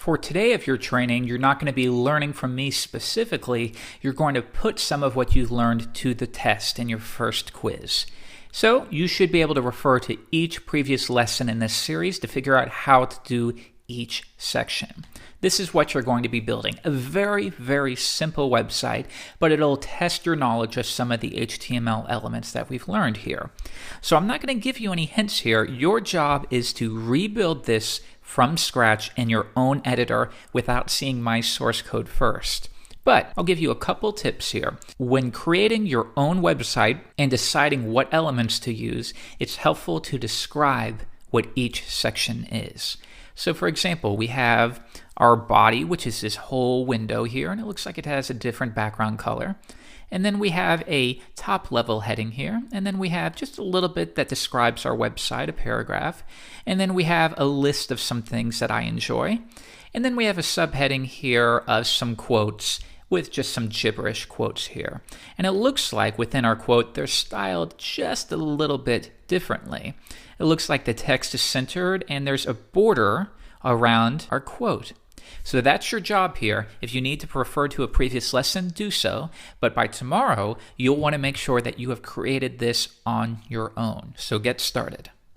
For today, if you're training, you're not going to be learning from me specifically. You're going to put some of what you learned to the test in your first quiz. So you should be able to refer to each previous lesson in this series to figure out how to do each section. This is what you're going to be building. A very, very simple website, but it'll test your knowledge of some of the HTML elements that we've learned here. So I'm not going to give you any hints here. Your job is to rebuild this from scratch in your own editor without seeing my source code first. But I'll give you a couple tips here. When creating your own website and deciding what elements to use, it's helpful to describe what each section is. So for example, we have our body, which is this whole window here, and it looks like it has a different background color. And then we have a top level heading here, and then we have just a little bit that describes our website, a paragraph, and then we have a list of some things that I enjoy, and then we have a subheading here of some quotes with just some gibberish quotes here. And it looks like within our quote, they're styled just a little bit differently. It looks like the text is centered and there's a border around our quote. So that's your job here. If you need to refer to a previous lesson, do so. But by tomorrow, you'll want to make sure that you have created this on your own. So get started.